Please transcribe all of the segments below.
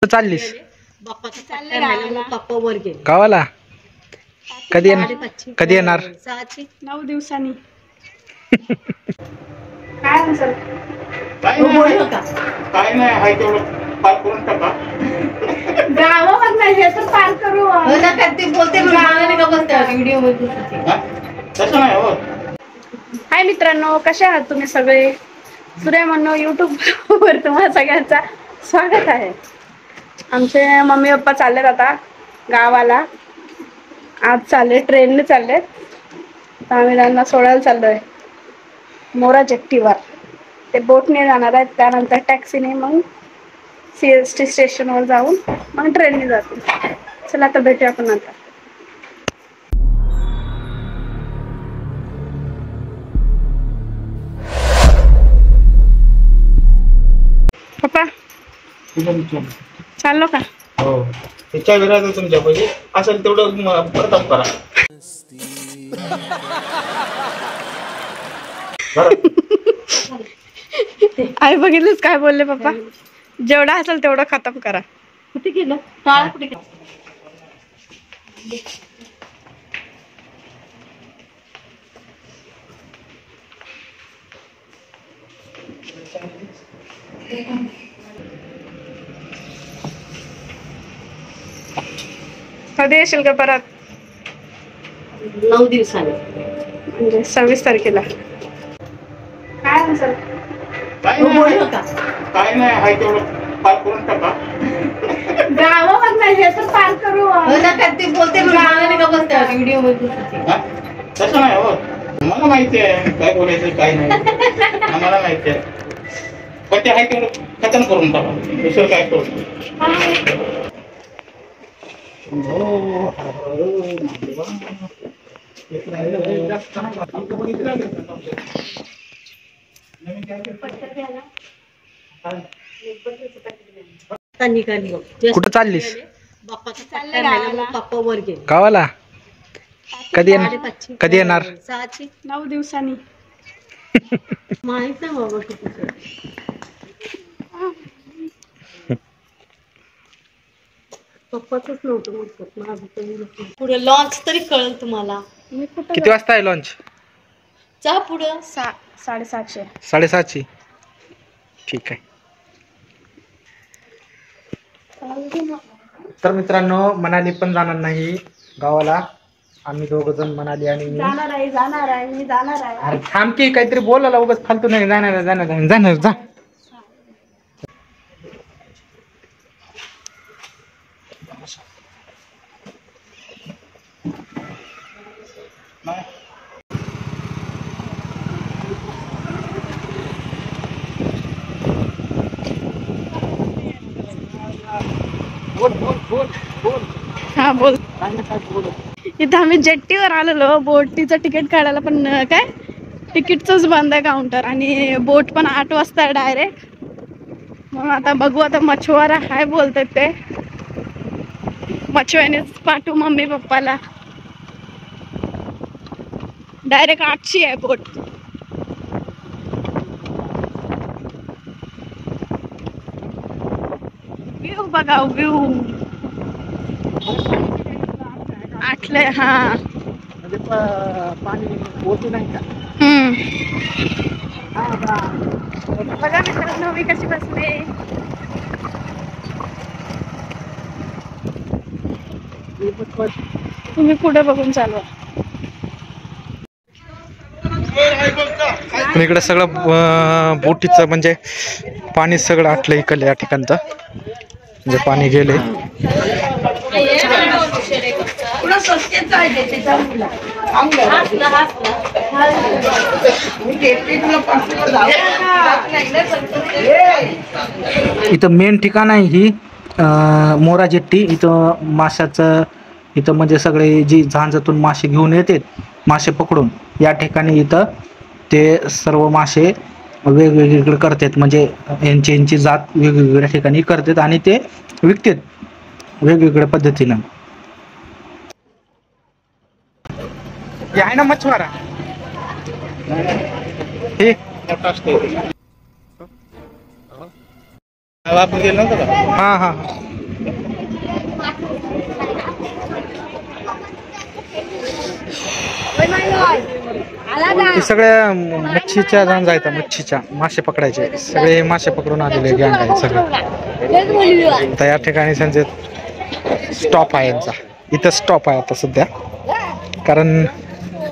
चाललीस बाप्पाचा चालले राहायला पप्पा वर गेले गावाला? कधी येणार? 9 दिवसांनी. काय म्हणसाल? काय नाही हाय तेवढं पार करून टाका. गावावर नाही हे तर पार करू. बोलते व्हिडिओ मध्ये तसं नाही हो. हाय मित्रांनो, कसे आहात तुम्ही सगळे? सूर्या म्हणून युट्यूब वर तुम्हा सगळ्यांचा स्वागत आहे. आमचे मम्मी पप्पा चाललेत आता गावाला. आज चालले ट्रेनने चाललेत. तर आम्ही त्यांना सोडायला चाललोय मोरा जेट्टीवर. ते बोटने जाणार आहेत, त्यानंतर टॅक्सीने, मग CST स्टेशनवर जाऊन मग ट्रेनने जातील. चला आता भेटूया आपण आता. पप्पा चाललो का? हो, त्याच्या विरोधात तुमच्या पाहिजे असेल तेवढं प्रथम करा. आई बघितलंच काय बोलले पप्पा? जेवढा असेल तेवढं खतम करा. कुठे गेलं? टाळा कुठे गेलं? कधी येशील का परत? 9 दिवसांनी. म्हणजे 26 तारखेला. काय म्हणसाल? काय नाही हाय तेवढं पार करून टाका. गावावर नाही हे तर पार करू. बोलते व्हिडिओ मध्ये तसं नाही हो. मला माहिती आहे काय बोलायचं काय नाही. आम्हाला माहिती आहे, पण ते आहे तेवढं खतम करून टाका. दुसरं काय करू. निघाली. कुठं चाललीस? बाप्पाचा चालले राहायला पप्पा वर गेले गावाला? कधी येणार? 9 दिवसांनी. माहित नाही बाबा कुठे. पप्पाचंच नव्हतं म्हणतात माझं तर. पुढे लॉन्च तरी कळेल तुम्हाला. मी कुठं किती वाजता आहे लॉन्च? जा पुढं. 7:30. 7:30. ठीक आहे. तर मित्रांनो, मनाली पण जाणार नाही गावाला. आम्ही दोघ जण, मनाली आणि मी. जाणार आहे मी जाणार आहे. अरे थांब की, काहीतरी बोलायला उगाच फालतू नाही. जाणार जा. हा बोल. इथं आम्ही जेट्टीवर आलेलो. बोटीचं तिकीट काढायला, पण काय तिकीटच बंद आहे काउंटर. आणि बोट पण 8 वाजता आहे डायरेक्ट. मग आता बघू. आता मच्छवारा हाय बोलतात ते. मच्छवानेच पाठवू मम्मी पप्पाला. डायरेक्ट 8ची आहे बोट. व्ह्यू बघा, व्ह्यू 8ला. हा म्हणजे पाणी बोलतो नाही का? बघा मित्रांनो, मी कशी बसले. तुम्ही पुढे बघून चालवा. पण इकडे सगळं बोटीचं म्हणजे पाणी सगळं आटलं इकडलं या ठिकाणचं. म्हणजे पाणी गेले. इथं मेन ठिकाण आहे ही मोरा जेट्टी. इथं माशाचं, इथं म्हणजे सगळे जी झांजातून मासे घेऊन येतात, मासे पकडून या ठिकाणी इथं ते सर्व मासे वेगवेगळीकडे करतात. म्हणजे यांची जात वेगवेगळ्या ठिकाणी करतात आणि ते विकतात वेगवेगळ्या पद्धतीनं. हे आहे ना मच्छवारा, हे मोठा असतो. आपण गेलो नव्हतं का? हा हा हे सगळ्या मच्छीच्या जाण जायचं मच्छीच्या मासे पकडायचे सगळे मासे पकडून आलेले गँग आहे सगळं. तर या ठिकाणी त्यांचे स्टॉप आहे यांचा इथं स्टॉप आहे आता सध्या कारण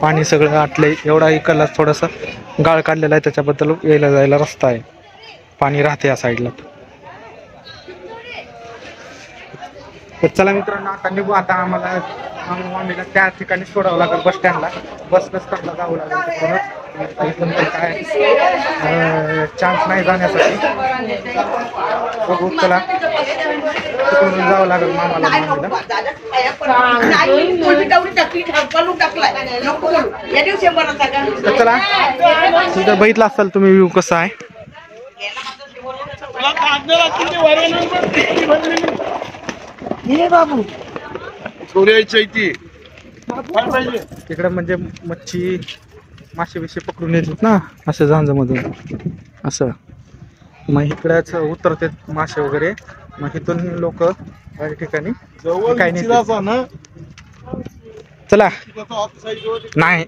पाणी सगळं आटलंय एवढा इकडला थोडासा गाळ काढलेला आहे त्याच्याबद्दल यायला जायला रस्ता आहे पाणी राहते या साईडला. तर चला मित्रांनो आता निघू आता आम्हाला मम्मीला त्या ठिकाणी सोडावं लागेल बस स्टँडला बस स्टँडला जावं लागेल तिकडून काय चान्स नाही जाण्यासाठी बघू चला तिकडून जावं लागेल मामाला मम्मीला. तर चला तुझं बघितलं असाल तुम्ही व्ह्यू कसा आहे. बाबू तिकडे म्हणजे मच्छी मासे बिशे पकडून येतात ना असं झांजमधून असं मग इकडेच उतरते मासे वगैरे मग इथून लोक या ठिकाणी काही नाही. चला नाही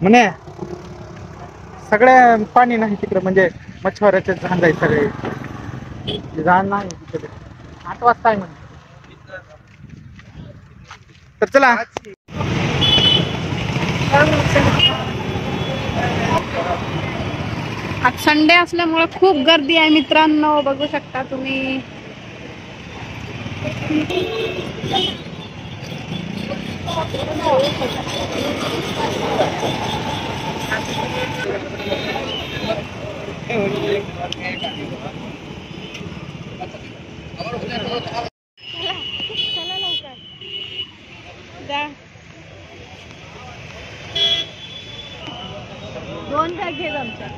म्हणे सगळ्या पाणी नाही तिकडे म्हणजे मच्छीमाराचे झांज आहेत सगळे झाड नाही तिकडे 8 वाजता आहे म्हणजे. तर चला आज संडे असल्यामुळे खूप गर्दी आहे मित्रांनो बघू शकता तुम्ही. दोन बॅग घेत आमच्या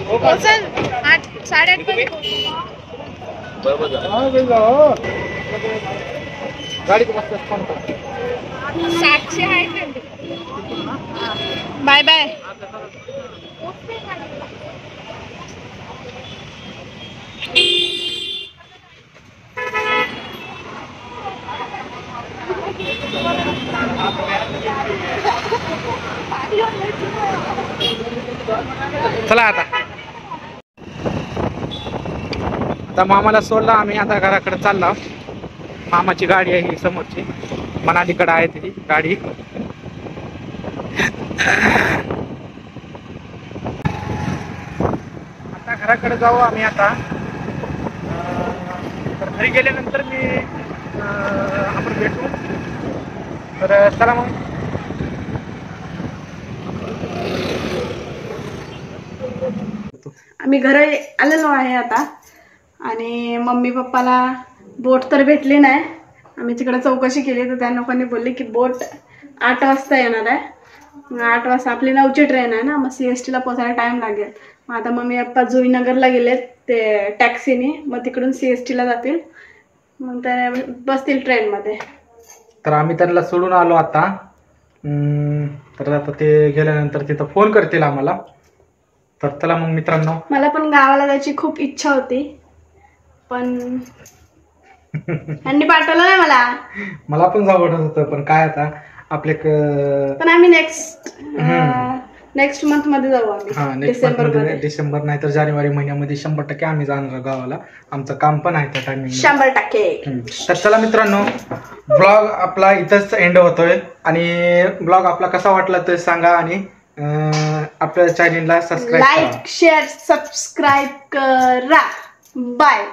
पोहोचल 8 8:30 गाडी फोन कर 700 आहे. Bye bye. चला आता मामाला सोडला आम्ही आता घराकडे चाललो. मामाची गाडी आहे ही समोरची मनालीकडे आहे ती गाडी. आता घराकडे जाऊ आम्ही आता. तर घरी गेल्यानंतर मी आपण भेटू. तर चला मग आम्ही घरी आलेलो आहे आता आणि मम्मी पप्पाला बोट तर भेटली नाही. आम्ही तिकडे चौकशी केली तर त्या लोकांनी बोलले की बोट 8 वाजता येणार आहे. 8 वाजता आपली 9ची ट्रेन आहे ना मग CST ला पोचायला टाइम लागेल. मग आता मम्मी पप्पा जुईनगरला गेलेत ते टॅक्सीने मग तिकडून CST ला जातील मग ते बसतील ट्रेनमध्ये. तर आम्ही त्यांना सोडून आलो आता. तर आता ते गेल्यानंतर तिथं फोन करतील आम्हाला. तर चला मग मित्रांनो मला पण गावाला जायची खूप इच्छा होती पण त्यांनी पाठवलं नाही मला पण जावं वाटत होतं पण काय आता आपले पण आम्ही नेक्स्ट मंथ मध्ये जाऊ आम्ही डिसेंबर नाही तर जानेवारी महिन्यामध्ये 100% आम्ही जाणार गावाला. आमचं काम पण आहे त्या टायमिंग 100%. तर चला मित्रांनो ब्लॉग आपला इथंच एंड होतोय आणि ब्लॉग आपला कसा वाटला ते सांगा आणि आपल्या चॅनलला सबस्क्राईब लाईक शेअर सबस्क्राईब करा. बाय.